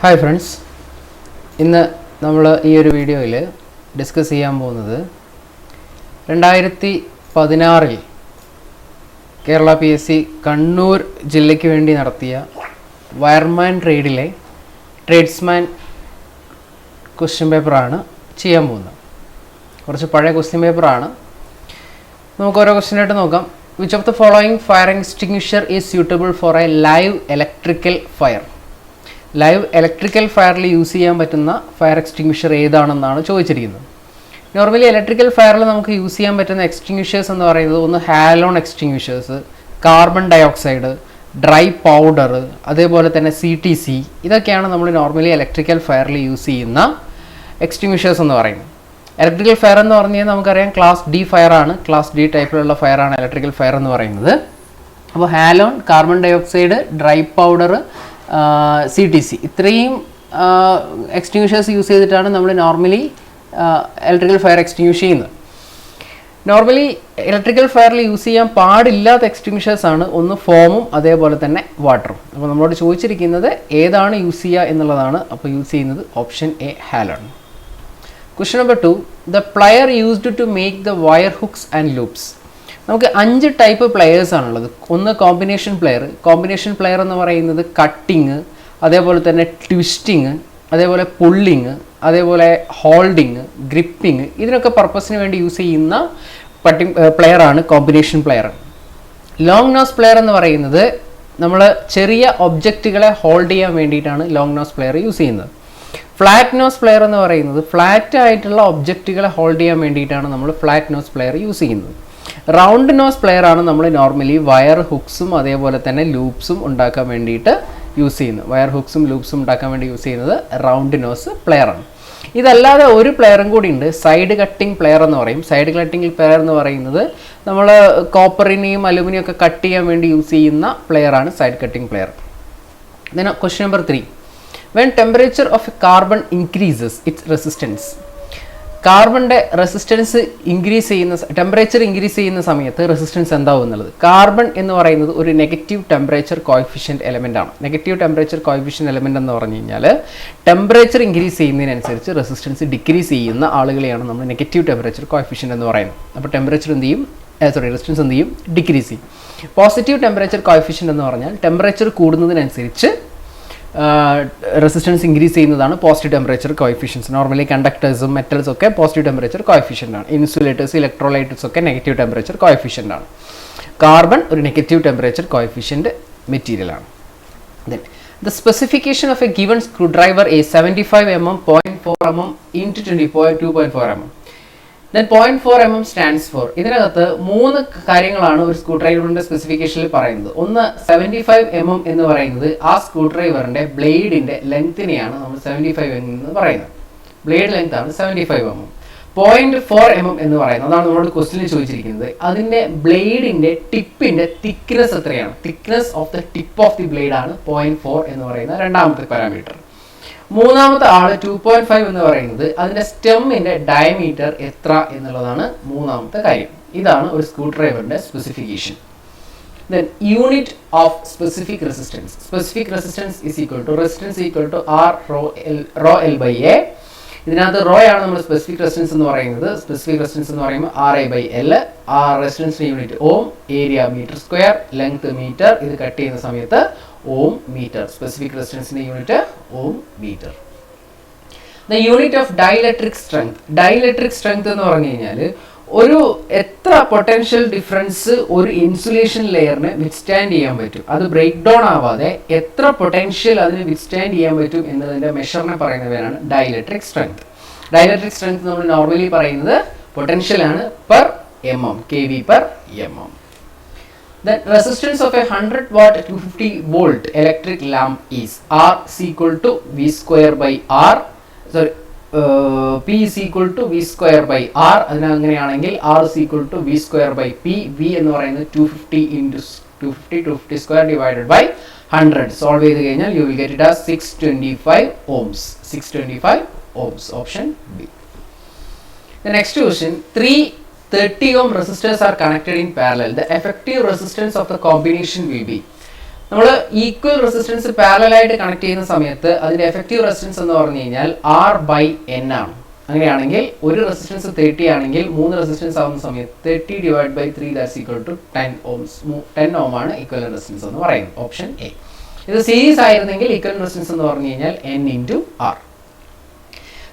Hi friends, ഇന്ന് നമ്മൾ ഈ ഒരു വീഡിയോയിൽ ഡിസ്കസ് ചെയ്യാൻ പോകുന്നത് 2016 കേരള PSC കണ്ണൂർ ജില്ലയ്ക്ക് വേണ്ടി നടത്തിയ വയർമാൻ ട്രേഡിലെ ട്രേഡ്സ്മാൻ ക്വസ്റ്റ്യൻ പേപ്പറാണ് ചെയ്യാൻ പോകുന്നത്. കുറച്ച് പഴയ ക്വസ്റ്റ്യൻ പേപ്പറാണ്. നമുക്ക് ഓരോ ക്വസ്റ്റ്യനായിട്ട് നോക്കാം. Which of the following fire extinguisher is suitable for a live electrical fire? Live electrical ഫയറിൽ യൂസ് ചെയ്യാൻ പറ്റുന്ന ഫയർ എക്സ്റ്റിങ്വിഷർ ഏതാണെന്നാണ് ചോദിച്ചിരിക്കുന്നത്. നോർമലി ഇലക്ട്രിക്കൽ ഫയറിൽ നമുക്ക് യൂസ് ചെയ്യാൻ പറ്റുന്ന എക്സ്റ്റിങ്വിഷേഴ്സ് എന്ന് പറയുന്നത് ഒന്ന് halon extinguishers, carbon dioxide, dry powder, അതേപോലെ തന്നെ CTC. ഇതൊക്കെയാണ് നമ്മൾ നോർമലി ഇലക്ട്രിക്കൽ ഫയറിൽ യൂസ് ചെയ്യുന്ന എക്സ്റ്റിങ്വിഷേഴ്സ് എന്ന് പറയുന്നത്. ഇലക്ട്രിക്കൽ ഫയർ എന്ന് പറഞ്ഞു കഴിഞ്ഞാൽ നമുക്കറിയാം ക്ലാസ് D ഫയറാണ്. ക്ലാസ് D ടൈപ്പിലുള്ള ഫയറാണ് ഇലക്ട്രിക്കൽ ഫയർ എന്ന് പറയുന്നത്. അപ്പോൾ halon, carbon dioxide, dry powder, CTC ഇത്രയും എക്സ്റ്റിങ്വിഷേഴ്സ് യൂസ് ചെയ്തിട്ടാണ് നമ്മൾ നോർമലി ഇലക്ട്രിക്കൽ ഫയർ എക്സ്റ്റിങ്വിഷ് ചെയ്യുന്നത്. നോർമലി ഇലക്ട്രിക്കൽ ഫയറിൽ യൂസ് ചെയ്യാൻ പാടില്ലാത്ത എക്സ്റ്റിങ്വിഷേഴ്സ് ആണ് ഒന്ന് ഫോമും അതേപോലെ തന്നെ വാട്ടറും. അപ്പോൾ നമ്മളോട് ചോദിച്ചിരിക്കുന്നത് ഏതാണ് യൂസ് ചെയ്യുക എന്നുള്ളതാണ്. അപ്പോൾ യൂസ് ചെയ്യുന്നത് option A halon. Question number 2, the plier used to make the wire hooks and loops. നമുക്ക് 5 ടൈപ്പ് പ്ലെയേഴ്സ് ആണുള്ളത്. ഒന്ന് കോമ്പിനേഷൻ പ്ലെയർ. കോമ്പിനേഷൻ പ്ലെയർ എന്ന് പറയുന്നത് കട്ടിങ്, അതേപോലെ തന്നെ ട്വിസ്റ്റിങ്, അതേപോലെ പുള്ളിങ്, അതേപോലെ ഹോൾഡിങ്, ഗ്രിപ്പിങ്, ഇതിനൊക്കെ പർപ്പസിന് വേണ്ടി യൂസ് ചെയ്യുന്ന പ്ലെയറാണ് combination plier. Long nose plier എന്ന് പറയുന്നത് നമ്മൾ ചെറിയ ഒബ്ജക്റ്റുകളെ ഹോൾഡ് ചെയ്യാൻ വേണ്ടിയിട്ടാണ് ലോങ് നോസ് പ്ലെയർ യൂസ് ചെയ്യുന്നത്. ഫ്ലാറ്റ് നോസ് പ്ലെയർ എന്ന് പറയുന്നത് ഫ്ലാറ്റ് ആയിട്ടുള്ള ഒബ്ജക്റ്റുകളെ ഹോൾഡ് ചെയ്യാൻ വേണ്ടിയിട്ടാണ് നമ്മൾ ഫ്ലാറ്റ് നോസ് പ്ലെയർ യൂസ് ചെയ്യുന്നത്. റൗണ്ട് നോസ് പ്ലെയർ ആണ് നമ്മൾ നോർമലി വയർ ഹുക്സും അതേപോലെ തന്നെ ലൂപ്സും ഉണ്ടാക്കാൻ വേണ്ടിയിട്ട് യൂസ് ചെയ്യുന്നത്. വയർ ഹുക്സും ലൂപ്സും ഉണ്ടാക്കാൻ വേണ്ടി യൂസ് ചെയ്യുന്നത് റൗണ്ട് നോസ് പ്ലെയർ ആണ്. ഇതല്ലാതെ ഒരു പ്ലെയറും കൂടി ഉണ്ട്, സൈഡ് കട്ടിംഗ് പ്ലെയർ എന്ന് പറയും. സൈഡ് കട്ടിംഗ് പ്ലെയർ എന്ന് പറയുന്നത് നമ്മൾ കോപ്പറിനെയും അലുമിനിയം ഒക്കെ കട്ട് ചെയ്യാൻ വേണ്ടി യൂസ് ചെയ്യുന്ന പ്ലെയറാണ് side cutting plier. Then question number 3, when temperature of carbon increases its resistance. കാർബണിൻ്റെ റെസിസ്റ്റൻസ് ഇൻക്രീസ് ചെയ്യുന്ന ടെമ്പറേച്ചർ ഇൻക്രീസ് ചെയ്യുന്ന സമയത്ത് റെസിസ്റ്റൻസ് എന്താവും എന്നുള്ളത്. കാർബൺ എന്ന് പറയുന്നത് ഒരു നെഗറ്റീവ് ടെമ്പറേച്ചർ കോഎഫിഷ്യൻറ്റ് എലമെൻ്റ് ആണ്. നെഗറ്റീവ് ടെമ്പറേച്ചർ കോഎഫിഷ്യൻറ്റ് എലമെൻ്റ് എന്ന് പറഞ്ഞു കഴിഞ്ഞാൽ ടെമ്പറേച്ചർ ഇൻക്രീസ് ചെയ്യുന്നതിനനുസരിച്ച് റെസിസ്റ്റൻസ് ഡിക്രീസ് ചെയ്യുന്ന ആളുകളെയാണ് നമ്മൾ നെഗറ്റീവ് ടെമ്പറേച്ചർ കോഎഫിഷ്യൻറ്റ് എന്ന് പറയുന്നത്. അപ്പോൾ ടെമ്പറേച്ചർ എന്ത് ചെയ്യും, റെസിസ്റ്റൻസ് എന്ത് ചെയ്യും, ഡിക്രീസ് ചെയ്യും. പോസിറ്റീവ് ടെമ്പറേച്ചർ കോഎഫിഷ്യൻറ്റ് എന്ന് പറഞ്ഞാൽ ടെമ്പറേച്ചർ കൂടുന്നതിനനുസരിച്ച് റെസിസ്റ്റൻസ് ഇൻക്രീസ് ചെയ്യുന്നതാണ് പോസിറ്റീവ് ടെമ്പറേച്ചർ കോഎഫിഷ്യൻസ്. നോർമലി കണ്ടക്ടേഴ്സും മെറ്റൽസും ഒക്കെ പോസിറ്റീവ് ടെമ്പറേച്ചർ കോഎഫിഷ്യൻ്റ് ആണ്. ഇൻസുലേറ്റേഴ്സ്, ഇലക്ട്രോലൈറ്റേഴ്സ് ഒക്കെ നെഗറ്റീവ് ടെമ്പറേച്ചർ കോഎഫിഷ്യൻ്റ് ആണ്. കാർബൺ ഒരു നെഗറ്റീവ് ടെമ്പറേച്ചർ കോഎഫിഷ്യൻ്റ് മെറ്റീരിയൽ ആണ്. Then the specification of A given screw driver is 75 mm, 0.4 mm into 2.4 mm. Then 0.4 mm stands for. ഇതിനകത്ത് 3 കാര്യങ്ങളാണ് ഒരു screw ഡ്രൈവറിന്റെ സ്പെസിഫിക്കേഷനിൽ പറയുന്നത്. ഒന്ന് 75 mm എന്ന് പറയുന്നത് ആ സ്ക്രൂ ഡ്രൈവറിന്റെ ബ്ലേഡിന്റെ ലെങ്തിനെയാണ് നമ്മൾ 75 mm എന്ന് പറയുന്നത്. ബ്ലേഡ് ലെങ്ത് ആണ് 75 mm. 0.4 mm എന്ന് പറയുന്നത്, അതാണ് നമ്മളോട് ക്വസ്റ്റ്യനിൽ ചോദിച്ചിരിക്കുന്നത്, അതിന്റെ ബ്ലേഡിന്റെ ടിപ്പിന്റെ തിക്നെസ് എത്രയാണ്. Thickness of the tip of the blade ആണ് 0.4 എന്ന് പറയുന്ന രണ്ടാമത്തെ പാരാമീറ്റർ. മൂന്നാമത്തെ ആള് 2.5 എന്ന് പറയുന്നത് അതിന്റെ സ്റ്റെമ്മിന്റെ ഡയമീറ്റർ എത്ര എന്നുള്ളതാണ് മൂന്നാമത്തെ കാര്യം. ഇതാണ് ഒരു സ്ക്രൂ ഡ്രൈവറിന്റെ specification. Then unit of specific resistance. Specific resistance is equal to resistance equal to R rho L by A. ഇതിനകത്ത് റോ ആണ് നമ്മൾ സ്പെസിഫിക് റെസിസ്റ്റൻസ് എന്ന് പറയുന്നത്. സ്പെസിഫിക് റെസിസ്റ്റൻസ് എന്ന് പറയുമ്പോൾ RA/L. ആ റെസിസ്റ്റൻസിന്റെ unit ohm, area metre square, length metre. ഇത് കട്ട് ചെയ്യുന്ന സമയത്ത് ഓം മീറ്റർ. സ്പെസിഫിക് റെസിസ്റ്റൻസിന്റെ unit ohm metre. The unit of dielectric strength. Dielectric strength എന്ന് പറഞ്ഞു കഴിഞ്ഞാൽ ഒരു എത്ര പൊട്ടൻഷ്യൽ ഡിഫറൻസ് ഒരു ഇൻസുലേഷൻ ലെയറിന് വിത്ത്സ്റ്റാൻഡ് ചെയ്യാൻ പറ്റും, അത് ബ്രേക്ക് ഡൗൺ ആവാതെ എത്ര പൊട്ടൻഷ്യൽ അതിന് വിത്ത്സ്റ്റാൻഡ് ചെയ്യാൻ പറ്റും എന്നതിന്റെ മെഷറിനെ പറയുന്നവരാണ് ഡൈഇലക്ട്രിക് സ്ട്രെങ്ത്. ഡൈഇലക്ട്രിക് സ്ട്രെങ്ത് നമ്മൾ നോർമലി പറയുന്നത് പൊട്ടൻഷ്യൽ ആണ് per mm, kV/mm. The resistance of a 100 watt 250 volt electric lamp is R is equal to V square by R. Sorry, P is equal to V square by R. അങ്ങനെയാണെങ്കിൽ R is equal to V square by P. V എന്ന് പറയുന്നത് 250 into 250 square divided by 100. Solve ചെയ്ത് കഴിഞ്ഞാൽ you will get it as 625 ohms. 625 ohms. Option B. The next question, 330 ohm resistors are connected in parallel. The effective resistance of the combination will be. നമ്മൾ equal resistance parallel ആയിട്ട് connect ചെയ്യുന്ന സമയത്ത് അതിന്റെ effective resistance എന്ന് പറഞ്ഞു കഴിഞ്ഞാൽ R/N ആണ്. അങ്ങനെയാണെങ്കിൽ ഒരു റെസിസ്റ്റൻസ് 30 ആണെങ്കിൽ 3 റെസിസ്റ്റൻസ് ആവുന്ന സമയത്ത് 30/3 that's equal to 10 ohms. 10 ohm ആണ് ഈക്വൽ റെസിസ്റ്റൻസ് എന്ന് പറയുന്നത്. Option A. ഇത് സീരീസ് ആയിരുന്നെങ്കിൽ ഈക്വൽ റെസിസ്റ്റൻസ് എന്ന് പറഞ്ഞു കഴിഞ്ഞാൽ N/R.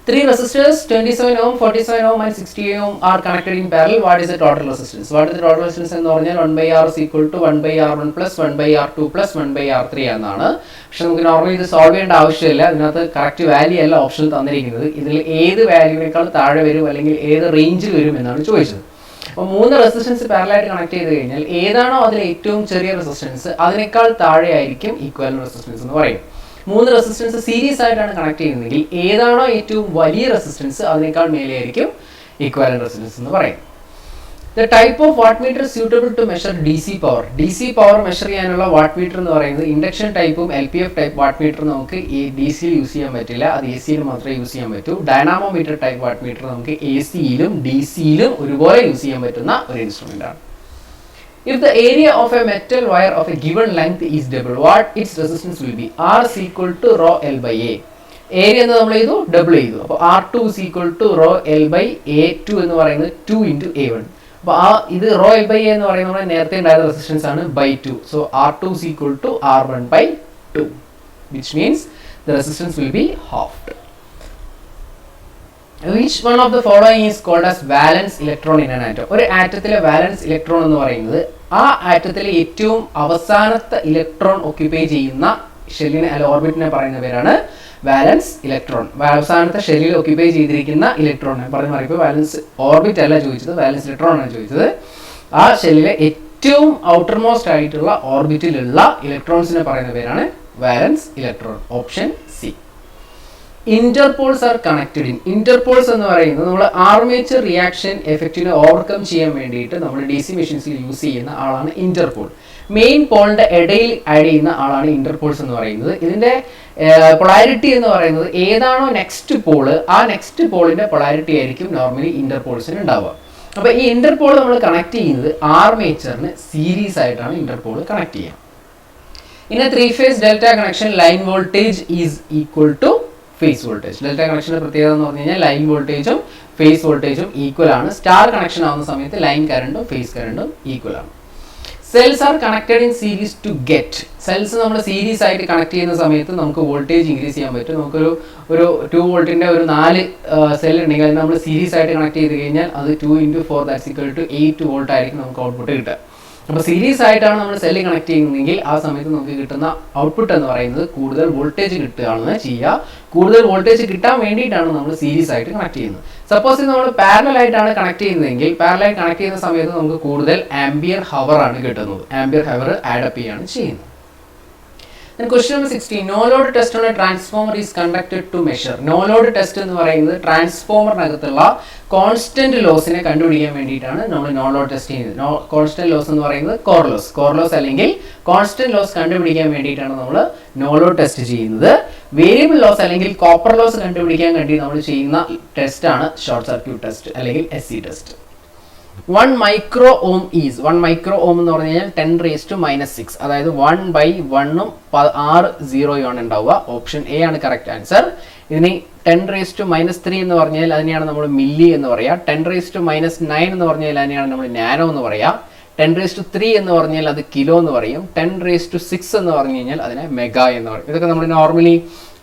3 resistors 27 ohm, 47 ohm and 60 ohm are connected in parallel. What is the total resistance? What is the total resistance എന്ന് പറഞ്ഞാൽ 1/R is equal to 1/R1 plus 1/R2 plus 1/R3 എന്നാണ്. പക്ഷെ നമുക്ക് normally ഇത് solve ചെയ്യേണ്ട ആവശ്യമില്ല. ഇതിനകത്ത് correct value അല്ല ഓപ്ഷൻ തന്നിരിക്കുന്നത്. ഇതിൽ ഏത് വാല്യൂവിനേക്കാൾ താഴെ വരും അല്ലെങ്കിൽ ഏത് റേഞ്ചിൽ വരും എന്നാണ് ചോദിച്ചത്. അപ്പോൾ 3 റെസിസ്റ്റൻസ് പാരലലായിട്ട് കണക്ട് ചെയ്ത് കഴിഞ്ഞാൽ ഏതാണോ അതിൽ ഏറ്റവും ചെറിയ റെസിസ്റ്റൻസ് അതിനേക്കാൾ താഴെ ആയിരിക്കും ഈക്വൽ റെസിസ്റ്റൻസ് എന്ന് പറയും. 3 റെസിസ്റ്റൻസ് സീരീസ് ആയിട്ടാണ് കണക്ട് ചെയ്യുന്നതെങ്കിൽ ഏതാണോ ഏറ്റവും വലിയ റെസിസ്റ്റൻസ് അതിനേക്കാൾ മേലെയായിരിക്കും ഈക്വാലന്റ് റെസിസ്റ്റൻസ് എന്ന് പറയും. The type of watt meter suitable to measure DC power. DC power measure ചെയ്യാനുള്ള വാട്ട് മീറ്റർ എന്ന് പറയുന്നത് ഇൻഡക്ഷൻ ടൈപ്പും LPF ടൈപ്പ് വാട്ട് മീറ്റർ നമുക്ക് DC യിൽ യൂസ് ചെയ്യാൻ പറ്റില്ല. അത് AC യിൽ മാത്രമേ യൂസ് ചെയ്യാൻ പറ്റൂ. ഡൈനാമോമീറ്റർ ടൈപ്പ് വാട്ട് മീറ്റർ നമുക്ക് AC യിലും DC യിലും ഒരുപോലെ യൂസ് ചെയ്യാൻ പറ്റുന്ന ഒരു ഇൻസ്ട്രുമെന്റ് ആണ്. If the area of a metal wire of a given length is double, what its resistance will be? R is equal to rho L by A. Area എന്ന് നമ്മൾ ചെയ്തു ഡബിൾ ചെയ്തു. അപ്പോൾ R2 is equal to rho L by A2 എന്ന് പറയുന്നത് 2 into A1. അപ്പോൾ ഇത് rho L by A എന്ന് പറയുന്നത് നമ്മുടെ നേരത്തെ ഉണ്ടായ റെസിസ്റ്റൻസ് ആണ് by 2. So R2 is equal to R1 by 2, which means the resistance will be halved. Which one of the following is called as valence electron in an atom? ഒരു ആറ്റത്തിലെ വാലൻസ് electron എന്ന് പറയുന്നത് ആ ആറ്റത്തിലെ ഏറ്റവും അവസാനത്തെ ഇലക്ട്രോൺ ഓക്യുപ്പൈ ചെയ്യുന്ന ഷെല്ലിനെ അല്ല ഓർബിറ്റിനെ പറയുന്ന പേരാണ് വാലൻസ് ഇലക്ട്രോൺ. അവസാനത്തെ ഷെല്ലിൽ ഓക്യുപ്പൈ ചെയ്തിരിക്കുന്ന ഇലക്ട്രോൺ പറയുമ്പോൾ വാലൻസ് ഓർബിറ്റ് അല്ല ചോദിച്ചത്, വാലൻസ് ഇലക്ട്രോൺ ആണ് ചോദിച്ചത്. ആ ഷെല്ലിലെ ഏറ്റവും ഔട്ടർ മോസ്റ്റ് ആയിട്ടുള്ള ഓർബിറ്റിലുള്ള ഇലക്ട്രോൺസിനെ പറയുന്ന പേരാണ് valence electron. Option C. Interpoles are connected in. Interpoles എന്ന് പറയുന്നത് നമ്മൾ ആർമേച്ചർ റിയാക്ഷൻ എഫക്റ്റിനെ ഓവർകം ചെയ്യാൻ വേണ്ടിയിട്ട് നമ്മൾ DC മെഷീൻസിൽ യൂസ് ചെയ്യുന്ന ആളാണ് ഇന്റർപോൾ. മെയിൻ പോളിന്റെ ഇടയിൽ ആഡ് ചെയ്യുന്ന ആളാണ് ഇന്റർപോൾസ് എന്ന് പറയുന്നത്. ഇതിന്റെ പൊളാരിറ്റി എന്ന് പറയുന്നത് ഏതാണോ നെക്സ്റ്റ് പോള് ആ നെക്സ്റ്റ് പോളിന്റെ പൊളാരിറ്റി ആയിരിക്കും നോർമലി ഇന്റർപോൾസിന് ഉണ്ടാവുക. അപ്പോൾ ഈ ഇന്റർപോൾ നമ്മൾ കണക്ട് ചെയ്യുന്നത് ആർമേച്ചറിന് സീരീസ് ആയിട്ടാണ് ഇന്റർപോൾ കണക്ട് ചെയ്യുക. In a 3-phase delta connection line voltage is equal to phase voltage. Delta കണക്ഷന്റെ പ്രത്യേകത എന്ന് പറഞ്ഞു കഴിഞ്ഞാൽ ലൈൻ വോൾട്ടേജും ഫേസ് വോൾട്ടേജും ഈക്വൽ ആണ്. സ്റ്റാർ കണക്ഷൻ ആവുന്ന സമയത്ത് ലൈൻ കറണ്ടും ഫേസ് കറണ്ടും ഈക്വൽ ആണ്. Cells are connected in series to get. Cells നമ്മൾ സീരീസ് ആയിട്ട് കണക്ട് ചെയ്യുന്ന സമയത്ത് നമുക്ക് വോൾട്ടേജ് ഇൻക്രീസ് ചെയ്യാൻ പറ്റും. നമുക്കൊരു 2 വോൾട്ടിന്റെ ഒരു 4 സെൽ ഉണ്ടെങ്കിൽ അത് നമ്മൾ സീരീസ് ആയിട്ട് കണക്ട് ചെയ്ത് കഴിഞ്ഞാൽ അത് 2 into 4 that's equal to 8 volt ആയിരിക്കും നമുക്ക് ഔട്ട്പുട്ട് കിട്ടുക. അപ്പോൾ സീരീസ് ആയിട്ടാണ് നമ്മൾ സെല്ല് കണക്ട് ചെയ്യുന്നതെങ്കിൽ ആ സമയത്ത് നമുക്ക് കിട്ടുന്ന ഔട്ട്പുട്ട് എന്ന് പറയുന്നത് കൂടുതൽ വോൾട്ടേജ് കിട്ടുകയാണ് ചെയ്യുക. കൂടുതൽ വോൾട്ടേജ് കിട്ടാൻ വേണ്ടിയിട്ടാണ് നമ്മൾ സീരീസ് ആയിട്ട് കണക്ട് ചെയ്യുന്നത്. സപ്പോസ് നമ്മൾ പാരലൽ ആയിട്ടാണ് കണക്ട് ചെയ്യുന്നതെങ്കിൽ പാരലൽ ആയിട്ട് കണക്ട് ചെയ്യുന്ന സമയത്ത് നമുക്ക് കൂടുതൽ ആംബിയർ ഹവർ ആണ് കിട്ടുന്നത്. ആംബിയർ ഹവർ ആഡപ്പ് ചെയ്യാണ് ചെയ്യുന്നത്. Then question number 16. No load test on a transformer is conducted to measure. No load test എന്ന് പറയുന്നത് ട്രാൻസ്ഫോമറിനകത്തുള്ള കോൺസ്റ്റന്റ് ലോസിനെ കണ്ടുപിടിക്കാൻ വേണ്ടിയിട്ടാണ് നമ്മൾ നോ ലോഡ് ടെസ്റ്റ് ചെയ്യുന്നത്. കോൺസ്റ്റന്റ് ലോസ് എന്ന് പറയുന്നത് കോർ ലോസ് അല്ലെങ്കിൽ കോൺസ്റ്റന്റ് ലോസ് കണ്ടുപിടിക്കാൻ വേണ്ടിയിട്ടാണ് നമ്മൾ നോ ലോഡ് ടെസ്റ്റ് ചെയ്യുന്നത്. വേരിയബിൾ ലോസ് അല്ലെങ്കിൽ കോപ്പർ ലോസ് കണ്ടുപിടിക്കാൻ വേണ്ടി നമ്മൾ ചെയ്യുന്ന ടെസ്റ്റ് ആണ് ഷോർട്ട് സർക്യൂട്ട് ടെസ്റ്റ് അല്ലെങ്കിൽ SC test. 1 micro ohm is 1 micro ohm എന്ന് പറഞ്ഞു കഴിഞ്ഞാൽ 10⁻⁻6, അതായത് 1/1 0 ആണ് ഉണ്ടാവുക. ഓപ്ഷൻ എ ആണ് കറക്റ്റ് ആൻസർ. ഇതിന് 10⁻³ എന്ന് പറഞ്ഞാൽ അതിനെയാണ് നമ്മൾ മില്ലി എന്ന് പറയുക. 10⁻⁹ എന്ന് പറഞ്ഞാൽ അതിനെയാണ് നമ്മൾ നാനോ എന്ന് പറയുക. 10⁻³ എന്ന് പറഞ്ഞാൽ അത് കിലോ എന്ന് പറയും. 10⁻�6 എന്ന് പറഞ്ഞു കഴിഞ്ഞാൽ അതിനെ മെഗാ എന്ന് പറയും. ഇതൊക്കെ നമ്മൾ നോർമലി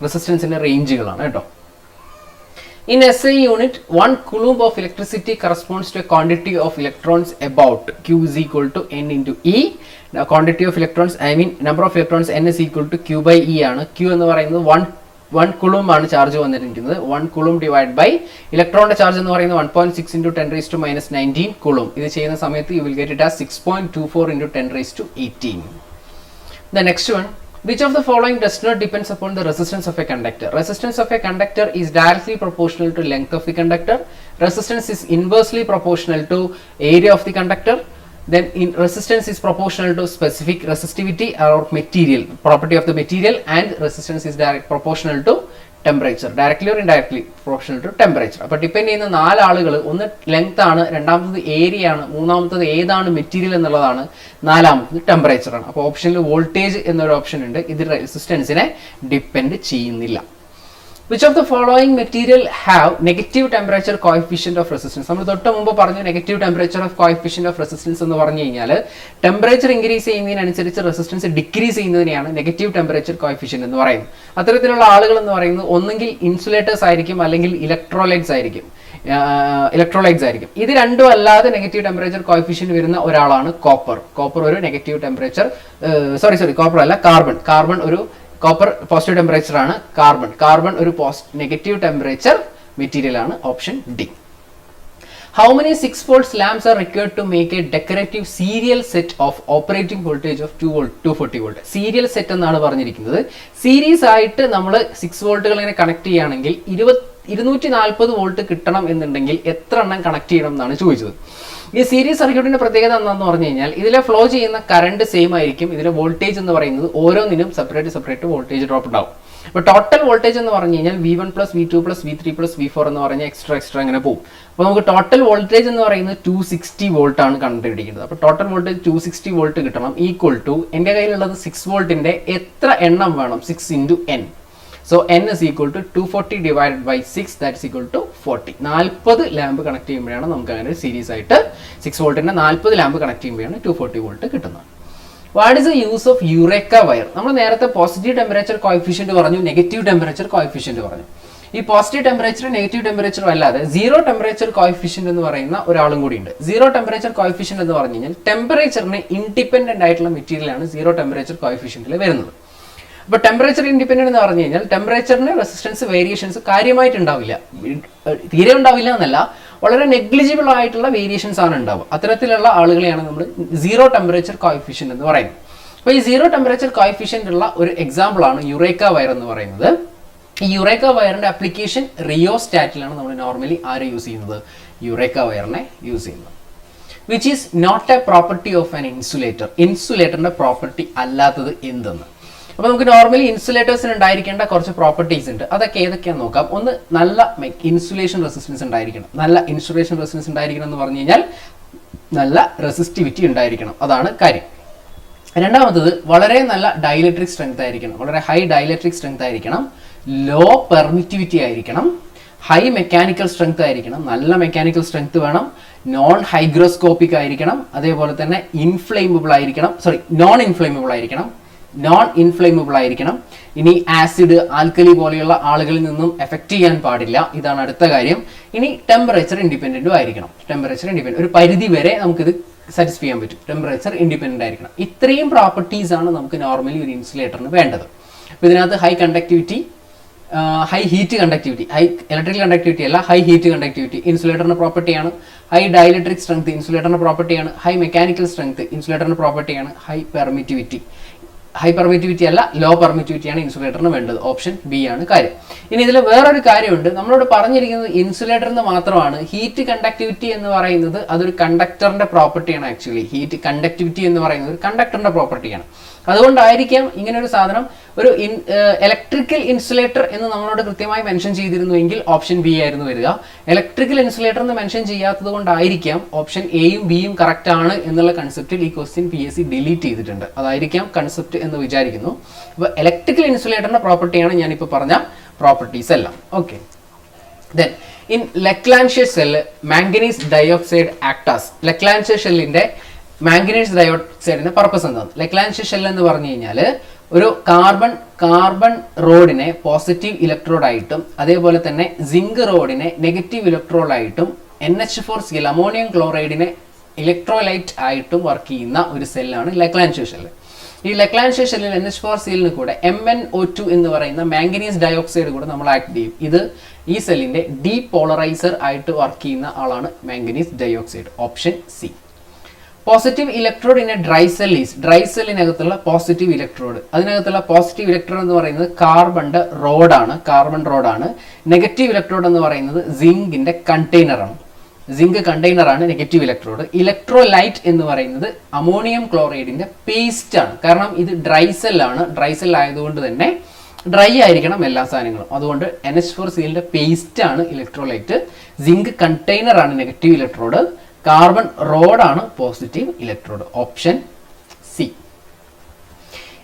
റെസിസ്റ്റൻസിന്റെ റേഞ്ചുകളാണ് കേട്ടോ. In SI unit, 1 coulomb of electricity corresponds to a quantity of electrons about Q is equal to N into E. Now, quantity of electrons, I mean number of electrons N is equal to Q by E ആണ്. Q എന്ന് പറയുന്നത് 1 coulomb ആണ് charge വന്നിരിക്കുന്നത്. 1 coulomb divided by ഇലക്ട്രോണിന്റെ charge എന്ന് പറയുന്നത് 1.6 into 10⁻⁻19 coulomb. ഇത് ചെയ്യുന്ന സമയത്ത് you will get it as 6.24 into 10⁻18. The next one. Which of the following does not depends upon the resistance of a conductor? Resistance of a conductor is directly proportional to length of the conductor. Resistance is inversely proportional to area of the conductor. Then resistance is proportional to specific resistivity or material, property of the material, and resistance is direct proportional to temperature, directly or indirectly proportional to temperature. അപ്പോൾ depend ചെയ്യുന്ന 4 ആളുകൾ, ഒന്ന് length ആണ്, രണ്ടാമത്തത് area ആണ്, മൂന്നാമത്തത് ഏതാണ് material എന്നുള്ളതാണ്, നാലാമത്തത് ടെമ്പറേച്ചർ ആണ്. അപ്പോൾ ഓപ്ഷനിൽ വോൾട്ടേജ് എന്നൊരു ഓപ്ഷൻ ഉണ്ട്. ഇത് റെസിസ്റ്റൻസിനെ ഡിപ്പെൻഡ് ചെയ്യുന്നില്ല. Which of the following material have negative temperature coefficient of resistance? നമ്മൾ തൊട്ട് മുമ്പ് പറഞ്ഞു negative temperature of coefficient of resistance എന്ന് പറഞ്ഞു കഴിഞ്ഞാൽ ടെമ്പറേച്ചർ ഇൻക്രീസ് ചെയ്യുന്നതിനനുസരിച്ച് റെസിസ്റ്റൻസ് ഡിക്രീസ് ചെയ്യുന്നതിനെയാണ് നെഗറ്റീവ് ടെമ്പറേച്ചർ കോഎഫിഷ്യന്റ് എന്ന് പറയുന്നത്. അത്തരത്തിലുള്ള ആളുകൾ എന്ന് പറയുന്നത് ഒന്നെങ്കിൽ ഇൻസുലേറ്റേഴ്സ് ആയിരിക്കും, അല്ലെങ്കിൽ ഇലക്ട്രോലൈറ്റ്സ് ആയിരിക്കും. ഇത് രണ്ടും അല്ലാതെ നെഗറ്റീവ് ടെമ്പറേച്ചർ കോഎഫിഷ്യന്റ് വരുന്ന ഒരാളാണ് കോപ്പർ. കോപ്പർ ഒരു നെഗറ്റീവ് ടെമ്പറേച്ചർ, കോപ്പർ അല്ല, കാർബൺ ഒരു കോപ്പർ പോസിറ്റീവ് ടെമ്പറേച്ചർ ആണ്. കാർബൺ ഒരു നെഗറ്റീവ് ടെമ്പറേച്ചർ മെറ്റീരിയൽ ആണ്. Option D. How many 6 volts lamps are required to make a decorative serial set of operating voltage of 240 volt? Serial set എന്നാണ് പറഞ്ഞിരിക്കുന്നത്. Series ആയിട്ട് നമ്മൾ 6 വോൾട്ടുകൾ ഇങ്ങനെ കണക്ട് ചെയ്യുകയാണെങ്കിൽ 240 വോൾട്ട് കിട്ടണം എന്നുണ്ടെങ്കിൽ എത്ര എണ്ണം കണക്ട് ചെയ്യണം എന്നാണ് ചോദിച്ചത്. ഈ സീരീസ് സർക്യൂട്ടിന്റെ പ്രത്യേകത എന്താണെന്ന് പറഞ്ഞു കഴിഞ്ഞാൽ ഇതിലെ ഫ്ലോ ചെയ്യുന്ന കറണ്ട് സെയിം ആയിരിക്കും. ഇതിലെ വോൾട്ടേജ് എന്ന് പറയുന്നത് ഓരോന്നിനും സെപ്പറേറ്റ് വോൾട്ടേജ് ഡ്രോപ്പ് ഉണ്ടാവും. അപ്പോൾ ടോട്ടൽ വോൾട്ടേജ് എന്ന് പറഞ്ഞു കഴിഞ്ഞാൽ V1 + V2 + V3 + V4 എന്ന് പറഞ്ഞാൽ എക്സ്ട്രാ അങ്ങനെ പോകും. അപ്പോൾ നമുക്ക് ടോട്ടൽ വോൾട്ടേജ് എന്ന് പറയുന്നത് 260 വോൾട്ട് ആണ് കണ്ടുപിടിക്കുന്നത്. അപ്പോൾ ടോട്ടൽ വോൾട്ടേജ് 260 വോൾട്ട് കിട്ടണം, ഈക്വൽ ടു എൻ്റെ കയ്യിലുള്ളത് 6 വോൾട്ടിന്റെ എത്ര എണ്ണം വേണം, 6 × n. So n is equal to 240 divided by 6, that is equal to 40. 40 lamp connect ചെയ്യുമ്പോഴാണ് നമുക്ക് അങ്ങനെ സീരീസ് ആയിട്ട് 6 വോൾട്ടിന്റെ 40 ലാമ്പ് കണക്ട് ചെയ്യുമ്പോഴാണ് 240 വോൾട്ട് കിട്ടുന്നത്. What is the use of Eureka wire? നമ്മൾ നേരത്തെ പോസിറ്റീവ് ടെമ്പറേച്ചർ കോഎഫിഷ്യന്റ് പറഞ്ഞു, നെഗറ്റീവ് ടെമ്പറേച്ചർ കോഎഫിഷ്യന്റ് പറഞ്ഞു. ഈ പോസിറ്റീവ് ടെമ്പറേച്ചർ നെഗറ്റീവ് ടെമ്പറേച്ചർ അല്ലാതെ സീറോ ടെമ്പറേച്ചർ കോഎഫിഷ്യന്റ് എന്ന് പറയുന്ന ഒരാളും കൂടി ഉണ്ട്. സീറോ ടെമ്പറേച്ചർ കോഎഫിഷ്യന്റ് എന്ന് പറഞ്ഞു കഴിഞ്ഞാൽ ടെമ്പറേച്ചറിന് ഇൻഡിപെൻഡന്റ് ആയിട്ടുള്ള മെറ്റീരിയലാണ് സീറോ ടെമ്പറേച്ചർ കോഎഫിഷ്യന്റിൽ വരുന്നത്. അപ്പോൾ ടെമ്പറേച്ചർ ഇൻഡിപെൻഡന്റ് എന്ന് പറഞ്ഞു കഴിഞ്ഞാൽ ടെമ്പറേച്ചറിന് റെസിസ്റ്റൻസ് വേരിയേഷൻസ് കാര്യമായിട്ടുണ്ടാവില്ല, തീരെ ഉണ്ടാവില്ല എന്നല്ല, വളരെ നെഗ്ലിജിബിൾ ആയിട്ടുള്ള വേരിയേഷൻസ് ആണ് ഉണ്ടാവുക. അത്തരത്തിലുള്ള ആളുകളെയാണ് നമ്മൾ സീറോ ടെമ്പറേച്ചർ കോഎഫിഷ്യന്റ് എന്ന് പറയുന്നത്. അപ്പോൾ ഈ സീറോ ടെമ്പറേച്ചർ കോഎഫിഷ്യന്റ് ഉള്ള ഒരു എക്സാമ്പിൾ ആണ് യുറേക്ക വയർ എന്ന് പറയുന്നത്. ഈ യുറേക്ക വയറിന്റെ ആപ്ലിക്കേഷൻ റിയോസ്റ്റാറ്റിലാണ് നമ്മൾ നോർമലി ആരെ യൂസ് ചെയ്യുന്നത്, യുറേക്ക വയറിനെ യൂസ് ചെയ്യുന്നത്. Which is not a property of an insulator? ഇൻസുലേറ്ററിന്റെ പ്രോപ്പർട്ടി അല്ലാത്തത് എന്തെന്ന്. അപ്പോൾ നമുക്ക് നോർമലി ഇൻസുലേറ്റേഴ്സിന് ഉണ്ടായിരിക്കേണ്ട കുറച്ച് പ്രോപ്പർട്ടീസ് ഉണ്ട്. അതൊക്കെ ഏതൊക്കെയാണെന്ന് നോക്കാം. ഒന്ന്, നല്ല ഇൻസുലേഷൻ റെസിസ്റ്റൻസ് ഉണ്ടായിരിക്കണം. നല്ല ഇൻസുലേഷൻ റെസിസ്റ്റൻസ് ഉണ്ടായിരിക്കണം എന്ന് പറഞ്ഞു കഴിഞ്ഞാൽ നല്ല റെസിസ്റ്റിവിറ്റി ഉണ്ടായിരിക്കണം, അതാണ് കാര്യം. രണ്ടാമത്തത്, വളരെ നല്ല ഡൈലക്ട്രിക് സ്ട്രെങ്ത് ആയിരിക്കണം, വളരെ ഹൈ ഡൈലക്ട്രിക് സ്ട്രെങ്ത് ആയിരിക്കണം. ലോ പെർമിറ്റിവിറ്റി ആയിരിക്കണം. ഹൈ മെക്കാനിക്കൽ സ്ട്രെങ്ത് ആയിരിക്കണം, നല്ല മെക്കാനിക്കൽ സ്ട്രെങ്ത് വേണം. നോൺ ഹൈഗ്രോസ്കോപ്പിക് ആയിരിക്കണം. അതേപോലെ തന്നെ നോൺ ഇൻഫ്ലേമബിൾ ആയിരിക്കണം. ഇനി ആസിഡ്, ആൽക്കലി പോലെയുള്ള ആളുകളിൽ നിന്നും എഫക്ട് ചെയ്യാൻ പാടില്ല, ഇതാണ് അടുത്ത കാര്യം. ഇനി ടെമ്പറേച്ചർ ഇൻഡിപെൻഡന്റും ആയിരിക്കണം. ഒരു പരിധി വരെ നമുക്കിത് സാറ്റിസ്ഫൈ ചെയ്യാൻ പറ്റും. ടെമ്പറേച്ചർ ഇൻഡിപെൻഡന്റ് ആയിരിക്കണം. ഇത്രയും പ്രോപ്പർട്ടീസ് ആണ് നമുക്ക് നോർമലി ഒരു ഇൻസുലേറ്ററിന് വേണ്ടത്. അപ്പോൾ ഇതിനകത്ത് high conductivity, high heat conductivity, high electrical conductivity അല്ല, ഹൈ ഹീറ്റ് കണ്ടക്ടിവിറ്റി ഇൻസുലേറ്ററിന്റെ പ്രോപ്പർട്ടിയാണ്. ഹൈ ഡൈലക്ട്രിക് സ്ട്രെങ്ത് ഇൻസുലേറ്ററിന്റെ പ്രോപ്പർട്ടിയാണ്. ഹൈ മെക്കാനിക്കൽ സ്ട്രെങ്ത് ഇൻസുലേറ്ററിന്റെ പ്രോപ്പർട്ടിയാണ്. ഹൈ പെർമിറ്റിവിറ്റി അല്ല, ലോ പെർമിറ്റിവിറ്റിയാണ് ഇൻസുലേറ്ററിന് വേണ്ടത്. ഓപ്ഷൻ ബി ആണ് കാര്യം. ഇനി ഇതിൽ വേറൊരു കാര്യമുണ്ട്, നമ്മളോട് പറഞ്ഞിരിക്കുന്നത് ഇൻസുലേറ്ററിന് മാത്രമാണ്. ഹീറ്റ് കണ്ടക്ടിവിറ്റി എന്ന് പറയുന്നത് അതൊരു കണ്ടക്ടറിന്റെ പ്രോപ്പർട്ടിയാണ്. ആക്ച്വലി ഹീറ്റ് കണ്ടക്ടിവിറ്റി എന്ന് പറയുന്നത് ഒരു കണ്ടക്ടറിന്റെ പ്രോപ്പർട്ടിയാണ്. അതുകൊണ്ടായിരിക്കാം ഇങ്ങനെ ഒരു സാധനം ഒരു ഇലക്ട്രിക്കൽ ഇൻസുലേറ്റർ എന്ന് നമ്മളോട് കൃത്യമായി മെൻഷൻ ചെയ്തിരുന്നുവെങ്കിൽ ഓപ്ഷൻ ബി ആയിരുന്നു വരിക. ഇലക്ട്രിക്കൽ ഇൻസുലേറ്റർ എന്ന് മെൻഷൻ ചെയ്യാത്തത് കൊണ്ടായിരിക്കാം ഓപ്ഷൻ എയും ബിയും കറക്റ്റ് ആണ് എന്നുള്ള കൺസെപ്റ്റിൽ ഈ ക്വസ്റ്റ്യൻ PSC ഡിലീറ്റ് ചെയ്തിട്ടുണ്ട്. അതായിരിക്കാം കൺസെപ്റ്റ് എന്ന് വിചാരിക്കുന്നു. അപ്പോൾ ഇലക്ട്രിക്കൽ ഇൻസുലേറ്ററിന്റെ പ്രോപ്പർട്ടിയാണ് ഞാനിപ്പോൾ പറഞ്ഞ പ്രോപ്പർട്ടീസ് എല്ലാം. Okay, then in Leclanche cell manganese dioxide acts as. Leclanche ഷെല്ലിന്റെ മാംഗനീസ് ഡയോക്സൈഡിന്റെ പർപ്പസ് എന്താണ്? ലെക്ലാൻഷ്യർ ഷെൽ എന്ന് പറഞ്ഞു കഴിഞ്ഞാൽ ഒരു കാർബൺ റോഡിനെ പോസിറ്റീവ് ഇലക്ട്രോഡായിട്ടും അതേപോലെ തന്നെ സിങ്ക് റോഡിനെ നെഗറ്റീവ് ഇലക്ട്രോഡായിട്ടും NH4Cl അമോണിയം ക്ലോറൈഡിനെ ഇലക്ട്രോലൈറ്റ് ആയിട്ടും വർക്ക് ചെയ്യുന്ന ഒരു സെല്ലാണ് ലെക്ലാൻഷ്യർ ഷെൽ. ഈ ലെക്ലാൻഷ്യർ ഷെല്ലിൽ NH4Cl കൂടെ MnO2 എന്ന് പറയുന്ന മാംഗനീസ് ഡയോക്സൈഡ് കൂടെ നമ്മൾ ആക്ട് ചെയ്യും. ഇത് ഈ സെല്ലിന്റെ ഡീപോളറൈസർ ആയിട്ട് വർക്ക് ചെയ്യുന്ന ആളാണ് manganese dioxide. Option C. Positive electrode in a dry സെല്ലിനകത്തുള്ള പോസിറ്റീവ് ഇലക്ട്രോഡ്, അതിനകത്തുള്ള പോസിറ്റീവ് ഇലക്ട്രോഡ് എന്ന് പറയുന്നത് കാർബൺ റോഡാണ്. നെഗറ്റീവ് ഇലക്ട്രോഡ് എന്ന് പറയുന്നത് സിങ്കിന്റെ കണ്ടെയ്നറാണ് നെഗറ്റീവ് ഇലക്ട്രോഡ്. ഇലക്ട്രോലൈറ്റ് എന്ന് പറയുന്നത് അമോണിയം ക്ലോറൈഡിന്റെ പേസ്റ്റ് ആണ്. കാരണം ഇത് ഡ്രൈ സെൽ ആയതുകൊണ്ട് തന്നെ ഡ്രൈ ആയിരിക്കണം എല്ലാ സാധനങ്ങളും. അതുകൊണ്ട് NH4Clന്റെ പേസ്റ്റ് ആണ് ഇലക്ട്രോലൈറ്റ്. സിങ്ക് കണ്ടെയ്നർ ആണ് നെഗറ്റീവ് ഇലക്ട്രോഡ്. കാർബൺ റോഡാണ് positive electrode. Option C.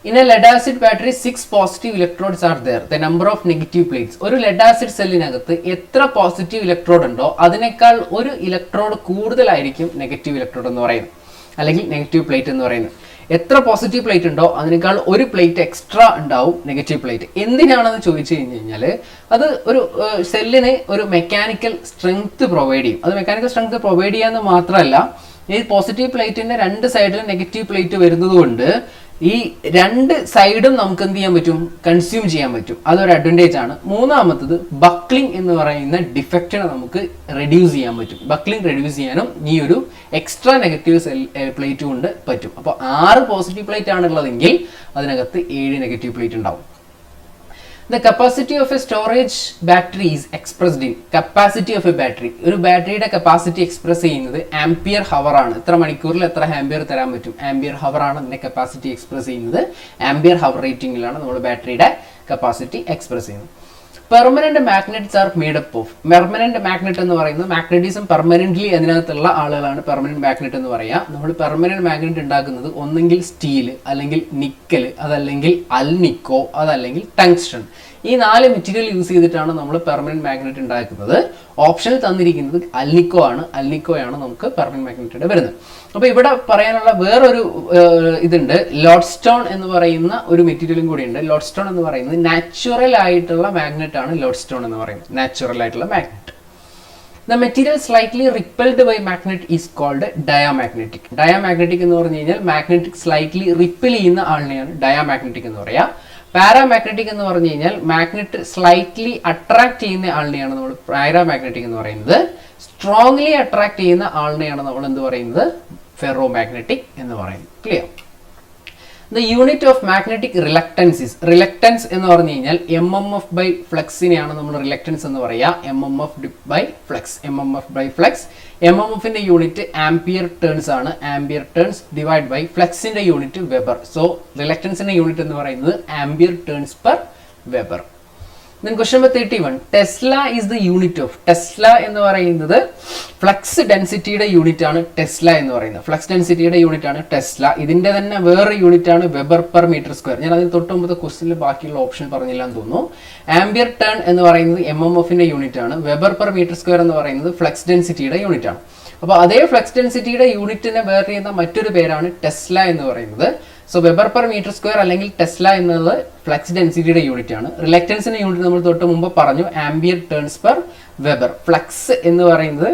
In a lead acid battery 6 positive electrodes are there. The number of negative plates. ഒരു lead acid സെല്ലിനകത്ത് എത്ര പോസിറ്റീവ് ഇലക്ട്രോഡ് ഉണ്ടോ അതിനേക്കാൾ ഒരു ഇലക്ട്രോഡ് കൂടുതലായിരിക്കും നെഗറ്റീവ് ഇലക്ട്രോഡ് എന്ന് പറയുന്നത്, അല്ലെങ്കിൽ നെഗറ്റീവ് പ്ലേറ്റ് എന്ന് പറയുന്നത്. എത്ര പോസിറ്റീവ് പ്ലേറ്റ് ഉണ്ടോ അതിനേക്കാൾ ഒരു പ്ലേറ്റ് എക്സ്ട്രാ ഉണ്ടാവും നെഗറ്റീവ് പ്ലേറ്റ്. എന്തിനാണെന്ന് ചോദിച്ചു കഴിഞ്ഞാൽ അത് ഒരു സെല്ലിന് ഒരു മെക്കാനിക്കൽ സ്ട്രെങ്ത് പ്രൊവൈഡ് ചെയ്യും. അത് മെക്കാനിക്കൽ സ്ട്രെങ്ത് പ്രൊവൈഡ് ചെയ്യാന്ന് മാത്രമല്ല, ഈ പോസിറ്റീവ് പ്ലേറ്റിന്റെ രണ്ട് സൈഡിലും നെഗറ്റീവ് പ്ലേറ്റ് വരുന്നത് കൊണ്ട് ഈ രണ്ട് സൈഡും നമുക്ക് എന്ത് ചെയ്യാൻ പറ്റും, കൺസ്യൂം ചെയ്യാൻ പറ്റും. അതൊരു അഡ്വാൻറ്റേജ് ആണ്. മൂന്നാമത്തത് ബക്ലിംഗ് എന്ന് പറയുന്ന ഡിഫക്റ്റിനെ നമുക്ക് റെഡ്യൂസ് ചെയ്യാൻ പറ്റും. ബക്ലിംഗ് റെഡ്യൂസ് ചെയ്യാനും ഈ ഒരു എക്സ്ട്രാ നെഗറ്റീവ് പ്ലേറ്റ് കൊണ്ട് പറ്റും. അപ്പോൾ 6 പോസിറ്റീവ് പ്ലേറ്റ് ആണുള്ളതെങ്കിൽ അതിനകത്ത് 7 നെഗറ്റീവ് പ്ലേറ്റ് ഉണ്ടാവും. The capacity of a storage battery is expressed in capacity of a battery. ഒരു ബാറ്ററിയുടെ കപ്പാസിറ്റി എക്സ്പ്രസ് ചെയ്യുന്നത് ആംപിയർ ഹവർ ആണ്. എത്ര മണിക്കൂറിൽ എത്ര ആംപിയർ തരാൻ പറ്റും, ആംപിയർ ഹവർ ആണ് അതിന്റെ കപ്പാസിറ്റി എക്സ്പ്രസ് ചെയ്യുന്നത്. ആംപിയർ ഹവർ റേറ്റിംഗിലാണ് നമ്മൾ ബാറ്ററിയുടെ കപ്പാസിറ്റി എക്സ്പ്രസ് ചെയ്യുന്നത്. Permanent magnets are made up of. Permanent magnet എന്ന് പറയുന്നത് മാഗ്നറ്റിസം പെർമനന്റ്ലി അതിനകത്തുള്ള ആളുകളാണ് പെർമനന്റ് മാഗ്നറ്റ് എന്ന് പറയുക. നമ്മൾ പെർമനന്റ് മാഗ്നറ്റ് ഉണ്ടാക്കുന്നത് ഒന്നെങ്കിൽ സ്റ്റീൽ, അല്ലെങ്കിൽ നിക്കൽ, അതല്ലെങ്കിൽ അൽനിക്കോ, അതല്ലെങ്കിൽ ടങ്സ്റ്റൺ. ഈ 4 മെറ്റീരിയൽ യൂസ് ചെയ്തിട്ടാണ് നമ്മൾ പെർമനന്റ് മാഗ്നറ്റ് ഉണ്ടാക്കുന്നത്. ഓപ്ഷനിൽ തന്നിരിക്കുന്നത് അൽനിക്കോ ആണ്. അൽനിക്കോയാണ് നമുക്ക് പെർമനന്റ് മാഗ്നറ്റിന്റെ വരുന്നത്. അപ്പോൾ ഇവിടെ പറയാനുള്ള വേറൊരു ഇതുണ്ട്, ലോഡ്സ്റ്റോൺ എന്ന് പറയുന്ന ഒരു മെറ്റീരിയലും കൂടി ഉണ്ട്. ലോഡ്സ്റ്റോൺ എന്ന് പറയുന്നത് നാച്ചുറൽ ആയിട്ടുള്ള മാഗ്നറ്റ് ആണ്. ലോഡ്സ്റ്റോൺ എന്ന് പറയുന്നത് നാച്ചുറൽ ആയിട്ടുള്ള magnet. The material slightly repelled by magnet is called diamagnetic. Diamagnetic എന്ന് പറഞ്ഞു കഴിഞ്ഞാൽ മാഗ്നറ്റിക് സ്ലൈറ്റ്ലി റിപ്പൽ ചെയ്യുന്ന ആളിനെയാണ് ഡയാമാഗ്നറ്റിക് എന്ന് പറയുക. പാരാമാഗ്നറ്റിക് എന്ന് പറഞ്ഞു കഴിഞ്ഞാൽ മാഗ്നറ്റ് സ്ലൈറ്റ്ലി അട്രാക്ട് ചെയ്യുന്ന ആളിനെയാണ് നമ്മൾ പാരാമാഗ്നറ്റിക് എന്ന് പറയുന്നത്. സ്ട്രോങ്ലി അട്രാക്ട് ചെയ്യുന്ന ആളിനെയാണ് നമ്മൾ എന്ത് പറയുന്നത്, ഫെറോ മാഗ്നറ്റിക് എന്ന് പറയുന്നത്. Clear? The unit of magnetic reluctance is, reluctance എന്ന് പറഞ്ഞു കഴിഞ്ഞാൽ MMF by ഫ്ലക്സിനെയാണ് നമ്മൾ റിലക്റ്റൻസ് എന്ന് പറയുക. MMF by flux, MMF by flux. MMFന്റെ യൂണിറ്റ് ആംപിയർ ടേൺസ് ആണ്. ആംപിയർ ടേൺസ് ഡിവൈഡ് ബൈ ഫ്ലക്സിന്റെ യൂണിറ്റ് വെബർ. സോ റിലക്റ്റൻസിന്റെ യൂണിറ്റ് എന്ന് പറയുന്നത് ampere turns per weber. Then question number 31. Tesla is the unit of. Tesla എന്ന് പറയുന്നത് ഫ്ലക്സ് ഡെൻസിറ്റിയുടെ unit ആണ്. ടെസ്ല എന്ന് പറയുന്നത് ഫ്ലക്സ് ഡെൻസിറ്റിയുടെ യൂണിറ്റ് ആണ് ടെസ്ല. ഇതിന്റെ തന്നെ വേറെ യൂണിറ്റ് ആണ് വെബർ പെർ മീറ്റർ സ്ക്വയർ. ഞാൻ അതിന് തൊട്ട് മുമ്പത്തെ ക്വസ്റ്റിനിൽ ബാക്കിയുള്ള ഓപ്ഷൻ പറഞ്ഞില്ല എന്ന് തോന്നുന്നു. ആംപിയർ ടേൺ എന്ന് പറയുന്നത് MMFന്റെ യൂണിറ്റ് ആണ്. വെബർ പെർ മീറ്റർ സ്ക്വയർ എന്ന് പറയുന്നത് ഫ്ലക്സ് ഡെൻസിറ്റിയുടെ യൂണിറ്റ് ആണ്. അപ്പോൾ അതേ ഫ്ലക്സ് ഡെൻസിറ്റിയുടെ യൂണിറ്റിനെ വേറെ ചെയ്യുന്ന മറ്റൊരു പേരാണ് ടെസ്ല എന്ന് പറയുന്നത്. So weber per metre square അല്ലെങ്കിൽ ടെസ്ല എന്നത് ഫ്ലക്സ് ഡെൻസിറ്റിയുടെ യൂണിറ്റ് ആണ്. റിലക്റ്റൻസിന്റെ യൂണിറ്റ് നമ്മൾ തൊട്ട് മുമ്പ് പറഞ്ഞു, ampere turns per weber. Flux എന്ന് പറയുന്നത്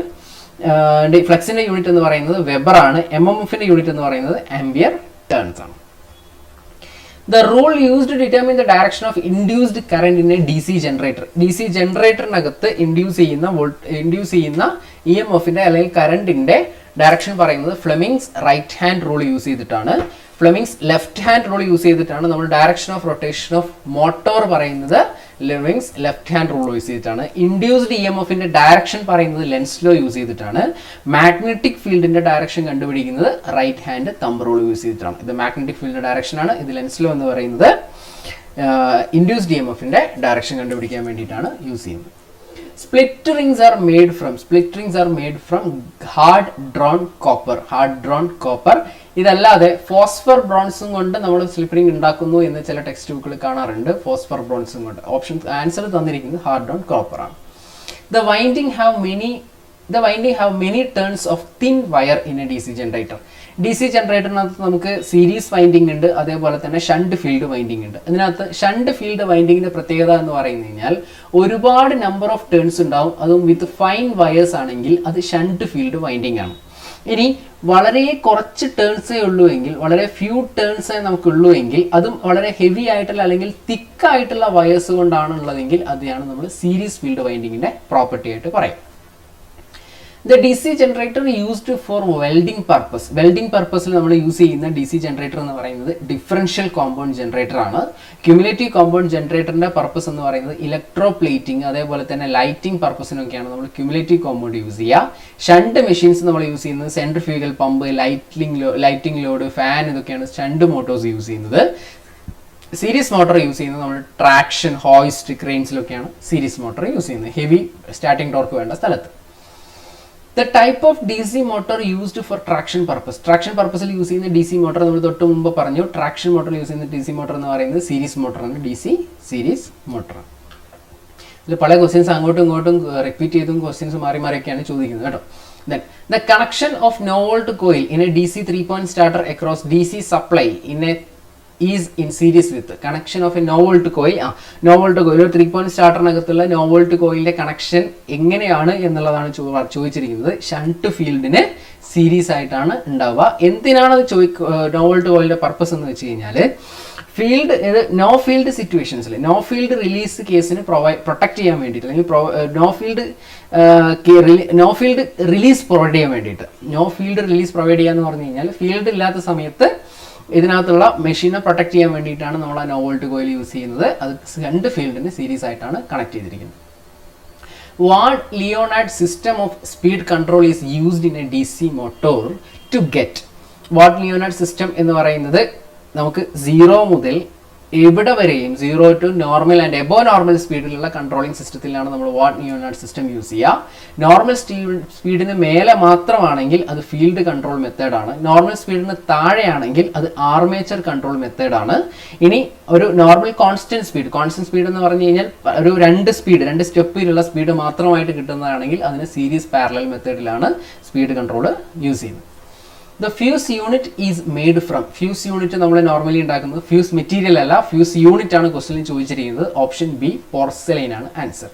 ഫ്ലക്സിന്റെ യൂണിറ്റ് എന്ന് പറയുന്നത് വെബർ ആണ്. MMFന്റെ യൂണിറ്റ് എന്ന് പറയുന്നത് ആംപിയർ ടേൺസ് ആണ്. The rule used to determine the direction of induced current in a DC generator. DC ജനറേറ്ററിനകത്ത് ഇൻഡ്യൂസ് ചെയ്യുന്ന EMFന്റെ അല്ലെങ്കിൽ കറണ്ടിന്റെ ഡയറക്ഷൻ പറയുന്നത് Fleming's right hand rule use ചെയ്തിട്ടാണ്. Fleming's left hand rule use ചെയ്തിട്ടാണ്. നമ്മൾ direction of rotation of motor പറയുന്നത് Fleming's left hand rule use ചെയ്തിട്ടാണ്. ഇൻഡ്യൂസ്ഡ് EMFന്റെ ഡയറക്ഷൻ പറയുന്നത് ലെൻസ് ലോ യൂസ് ചെയ്തിട്ടാണ്. മാഗ്നറ്റിക് ഫീൽഡിന്റെ ഡയറക്ഷൻ കണ്ടുപിടിക്കുന്നത് right hand thumb rule use ചെയ്തിട്ടാണ്. ഇത് മാഗ്നറ്റിക് ഫീൽഡിന്റെ ഡയറക്ഷൻ ആണ്. ഇത് ലെൻസ് ലോ എന്ന് പറയുന്നത് ഇൻഡ്യൂസ്ഡ് EMFന്റെ ഡയറക്ഷൻ കണ്ടുപിടിക്കാൻ വേണ്ടിയിട്ടാണ് യൂസ് ചെയ്യുന്നത്. Split rings are made from hard drawn copper. ഇതല്ലാതെ ഫോസ്ഫർ ബ്രോൺസും കൊണ്ട് നമ്മൾ സ്ലിപ്പ് റിംഗ് ഉണ്ടാക്കുന്നു എന്ന് ചില ടെക്സ്റ്റ് ബുക്കുകൾ കാണാറുണ്ട്. ഫോസ്ഫർ ബ്രോൺസും കൊണ്ട് ഓപ്ഷൻ ആൻസർ തന്നിരിക്കുന്നത് ഹാർഡ് ഡ്രോൺ കോപ്പർ ആണ്. The winding have many turns of thin wire in a DC generator. DC ജനറേറ്ററിനകത്ത് നമുക്ക് സീരീസ് വൈൻഡിങ് ഉണ്ട്, അതേപോലെ തന്നെ ഷണ്ട് ഫീൽഡ് വൈൻഡിങ് ഉണ്ട്. ഇതിനകത്ത് ഷണ്ട് ഫീൽഡ് വൈൻഡിങ്ങിന്റെ പ്രത്യേകത എന്ന് പറയുന്നത് കഴിഞ്ഞാൽ ഒരുപാട് നമ്പർ ഓഫ് ടേൺസ് ഉണ്ടാവും. അതും വിത്ത് ഫൈൻ വയേഴ്സ് ആണെങ്കിൽ അത് ഷണ്ട് ഫീൽഡ് വൈൻഡിങ് ആണ്. ഇനി വളരെ കുറച്ച് ടേൺസേ ഉള്ളൂ എങ്കിൽ, വളരെ ഫ്യൂ ടേൺസേ നമുക്കുള്ളൂ എങ്കിൽ, അതും വളരെ ഹെവി ആയിട്ടുള്ള അല്ലെങ്കിൽ തിക്കായിട്ടുള്ള വയേഴ്സ് കൊണ്ടാണ് ഉള്ളതെങ്കിൽ അതാണ് നമ്മൾ സീരീസ് ഫീൽഡ് വൈൻഡിങ്ങിന്റെ പ്രോപ്പർട്ടി ആയിട്ട് പറയും. The DC generator used for welding purpose. Welding പർപ്പസിൽ നമ്മൾ യൂസ് ചെയ്യുന്ന DC ജനറേറ്റർ എന്ന് പറയുന്നത് ഡിഫറൻഷ്യൽ കോമ്പൗണ്ട് ജനറേറ്റർ ആണ്. ക്യുമുലേറ്റീവ് കോമ്പൗണ്ട് ജനറേറ്ററിന്റെ പർപ്പസ് എന്ന് പറയുന്നത് ഇലക്ട്രോ പ്ലേറ്റിംഗ്, അതേപോലെ തന്നെ ലൈറ്റിംഗ് പർപ്പസിനൊക്കെയാണ് നമ്മൾ ക്യുമുലേറ്റീവ് കോമ്പൗണ്ട് യൂസ് ചെയ്യുക. ഷണ്ട് മെഷീൻസ് നമ്മൾ യൂസ് ചെയ്യുന്നത് centrifugal pump, lighting load, fan, ഇതൊക്കെയാണ് ഷണ്ട് മോട്ടോഴ്സ് യൂസ് ചെയ്യുന്നത്. സീരീസ് മോട്ടോർ യൂസ് ചെയ്യുന്നത് നമ്മൾ ട്രാക്ഷൻ, ഹോയിസ്റ്റ്, ക്രെയിൻസിലൊക്കെയാണ് സീരീസ് മോട്ടോർ യൂസ് ചെയ്യുന്നത്, ഹെവി സ്റ്റാർട്ടിംഗ് ടോർക്ക് വേണ്ട സ്ഥലത്ത്. The type of D C motor used for traction purpose. Traction പർപ്പസിൽ യൂസ് ചെയ്യുന്ന ഡി സി മോട്ടോർ നമ്മൾ തൊട്ട് മുമ്പ് പറഞ്ഞു. ട്രാക്ഷൻ മോട്ടോർ യൂസ് ചെയ്യുന്ന ഡി സി മോട്ടോർ എന്ന് പറയുന്നത് സീരീസ് മോട്ടറാണ്, ഡി സി സീരീസ് മോട്ടർ. ഇതിൽ പല ക്വസ്റ്റ്യൻസ് അങ്ങോട്ടും ഇങ്ങോട്ടും റിപ്പീറ്റ് ചെയ്തും ക്വസ്റ്റ്യൻസ് മാറി മാറിയൊക്കെയാണ് ചോദിക്കുന്നത് കേട്ടോ. Then the connection of no volt coil in a DC 3-point starter across DC supply is in series with connection of a no volt coil. No volt coil ഒരു 3-point സ്റ്റാർട്ടറിനകത്തുള്ള no volt കോയിലിന്റെ connection എങ്ങനെയാണ് എന്നുള്ളതാണ് ചോദിച്ചിരിക്കുന്നത്. Shunt ഫീൽഡിന് series ആയിട്ടാണ് ഉണ്ടാവുക. എന്തിനാണ് no volt കോയിലിന്റെ പർപ്പസ് എന്ന് വെച്ച് കഴിഞ്ഞാൽ ഫീൽഡ് നോ ഫീൽഡ് സിറ്റുവേഷൻസിൽ നോ ഫീൽഡ് റിലീസ് കേസിന് പ്രൊട്ടക്ട് ചെയ്യാൻ വേണ്ടിയിട്ട്, അല്ലെങ്കിൽ നോ ഫീൽഡ് റിലീസ് പ്രൊവൈഡ് ചെയ്യാൻ വേണ്ടിയിട്ട്. നോ ഫീൽഡ് റിലീസ് പ്രൊവൈഡ് ചെയ്യാന്ന് പറഞ്ഞു കഴിഞ്ഞാൽ ഫീൽഡ് ഇല്ലാത്ത സമയത്ത് ഇതിനകത്തുള്ള മെഷീനെ പ്രൊട്ടക്ട് ചെയ്യാൻ വേണ്ടിയിട്ടാണ് നമ്മൾ ആ നോ വോൾട്ട് കോയിൽ യൂസ് ചെയ്യുന്നത്. അത് രണ്ട് ഫീൽഡിന് സീരീസ് ആയിട്ടാണ് കണക്ട് ചെയ്തിരിക്കുന്നത്. Ward Leonard system of speed control is used in a D C motor to get. Ward Leonard system എന്ന് പറയുന്നത് നമുക്ക് 0 മുതൽ എവിടെ വരെയും 0 to normal and above normal സ്പീഡിലുള്ള കൺട്രോളിംഗ് സിസ്റ്റത്തിലാണ് നമ്മൾ വാട്ട് ലിയോണാർഡ് സിസ്റ്റം യൂസ് ചെയ്യുക. നോർമൽ സ്പീഡിന് മേലെ മാത്രമാണെങ്കിൽ അത് ഫീൽഡ് കൺട്രോൾ മെത്തേഡാണ്. നോർമൽ സ്പീഡിന് താഴെയാണെങ്കിൽ അത് ആർമേച്ചർ കൺട്രോൾ മെത്തേഡാണ്. ഇനി ഒരു നോർമൽ കോൺസ്റ്റന്റ് സ്പീഡ് എന്ന് പറഞ്ഞു കഴിഞ്ഞാൽ ഒരു രണ്ട് സ്റ്റെപ്പിലുള്ള സ്പീഡ് മാത്രമായിട്ട് കിട്ടുന്നതാണെങ്കിൽ അതിന് സീരീസ് പാരലൽ മെത്തേഡിലാണ് സ്പീഡ് കൺട്രോൾ യൂസ് ചെയ്യുന്നത്. The fuse unit is made from. Fuse unit നമ്മൾ നോർമലി ഉണ്ടാക്കുന്നത് ഫ്യൂസ് മെറ്റീരിയൽ അല്ല, ഫ്യൂസ് യൂണിറ്റ് ആണ് ക്വസ്റ്റ്യനിൽ ചോദിച്ചിരിക്കുന്നത്. ഓപ്ഷൻ ബി പോർസലൈൻ ആണ് answer.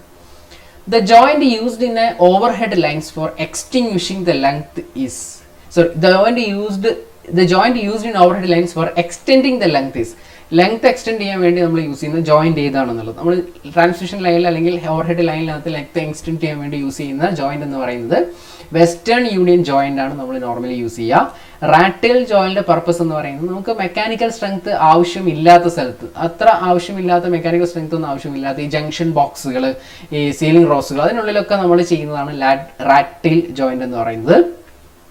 The joint used in a overhead lines for extinguishing the length is. Sorry, the joint used in overhead lines for extending the length is. Length extend ചെയ്യാൻ വേണ്ടി നമ്മൾ use ചെയ്യുന്ന joint ഏതാണെന്നുള്ളത്. നമ്മൾ transmission ലൈനിൽ അല്ലെങ്കിൽ overhead ലൈനിനകത്ത് length extend ചെയ്യാൻ വേണ്ടി use ചെയ്യുന്ന ജോയിന്റ് എന്ന് പറയുന്നത് വെസ്റ്റേൺ യൂണിയൻ ജോയിന്റ് ആണ് നമ്മൾ നോർമലി യൂസ് ചെയ്യുക. റാറ്റൽ ജോയിന്റ് പർപ്പസ് എന്ന് പറയുന്നത് നമുക്ക് മെക്കാനിക്കൽ സ്ട്രെങ്ത് ആവശ്യമില്ലാത്ത സ്ഥലത്ത്, അത്ര ആവശ്യമില്ലാത്ത മെക്കാനിക്കൽ സ്ട്രെങ്ത് ഒന്നും ആവശ്യമില്ലാത്ത ഈ ജംഗ്ഷൻ ബോക്സുകൾ, ഈ സീലിംഗ് റോസുകൾ, അതിനുള്ളിലൊക്കെ നമ്മൾ ചെയ്യുന്നതാണ് റാറ്റൽ ജോയിന്റ് എന്ന് പറയുന്നത്.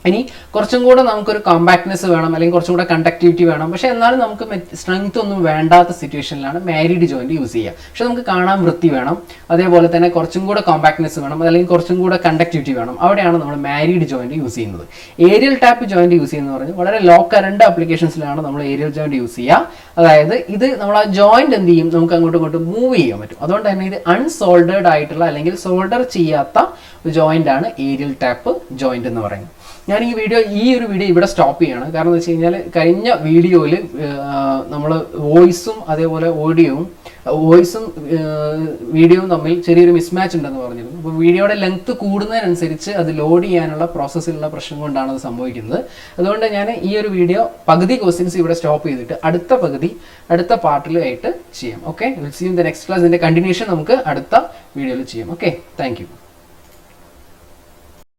ഇനി കുറച്ചും കൂടെ നമുക്കൊരു കോമ്പാക്ട്നെസ് വേണം, അല്ലെങ്കിൽ കുറച്ചും കൂടെ കണ്ടക്ടിവിറ്റി വേണം, പക്ഷേ എന്നാലും നമുക്ക് സ്ട്രെങ്ത് ഒന്നും വേണ്ടാത്ത സിറ്റുവേഷനിലാണ് മാരീഡ് ജോയിന്റ് യൂസ് ചെയ്യുക. പക്ഷെ നമുക്ക് കാണാൻ വൃത്തി വേണം, അതേപോലെ തന്നെ കുറച്ചും കൂടെ കോമ്പാക്ട്നെസ് വേണം, അല്ലെങ്കിൽ കുറച്ചും കൂടെ കണ്ടക്ടിവിറ്റി വേണം. അവിടെയാണ് നമ്മൾ മാരീഡ് ജോയിന്റ് യൂസ് ചെയ്യുന്നത്. ഏരിയൽ ടാപ്പ് ജോയിന്റ് യൂസ് ചെയ്യുന്നത് പറഞ്ഞാൽ വളരെ ലോ കറണ്ട് ആപ്ലിക്കേഷൻസിലാണ് നമ്മൾ ഏരിയൽ ജോയിന്റ് യൂസ് ചെയ്യുക. അതായത് ഇത് നമ്മൾ ആ ജോയിന്റ് എന്ത് ചെയ്യും, നമുക്ക് അങ്ങോട്ടും ഇങ്ങോട്ടും മൂവ് ചെയ്യാൻ പറ്റും. അതുകൊണ്ട് തന്നെ ഇത് അൺസോൾഡേർഡ് ആയിട്ടുള്ള അല്ലെങ്കിൽ സോൾഡർ ചെയ്യാത്ത ജോയിന്റ് ആണ് ഏരിയൽ ടാപ്പ് ജോയിന്റ് എന്ന് പറയുന്നത്. ഞാൻ ഈ ഒരു വീഡിയോ ഇവിടെ സ്റ്റോപ്പ് ചെയ്യാണ്. കാരണം എന്ന് വെച്ച് കഴിഞ്ഞാൽ കഴിഞ്ഞ വീഡിയോയിൽ നമ്മൾ വോയിസും അതേപോലെ വോയിസും വീഡിയോയും തമ്മിൽ ചെറിയൊരു മിസ്മാച്ച് ഉണ്ടെന്ന് പറഞ്ഞിരുന്നു. അപ്പോൾ വീഡിയോയുടെ ലെങ്ത് കൂടുന്നതിനനുസരിച്ച് അത് ലോഡ് ചെയ്യാനുള്ള പ്രോസസ്സിലുള്ള പ്രശ്നം കൊണ്ടാണ് അത് സംഭവിക്കുന്നത്. അതുകൊണ്ട് ഞാൻ ഈ ഒരു വീഡിയോ പകുതി ക്വസ്റ്റ്യൻസ് ഇവിടെ സ്റ്റോപ്പ് ചെയ്തിട്ട് അടുത്ത പാർട്ടിലായിട്ട് ചെയ്യാം. Okay, will see in the next class. ഇതിൻ്റെ കണ്ടിന്യൂഷൻ നമുക്ക് അടുത്ത വീഡിയോയിൽ ചെയ്യാം. Okay, thank U.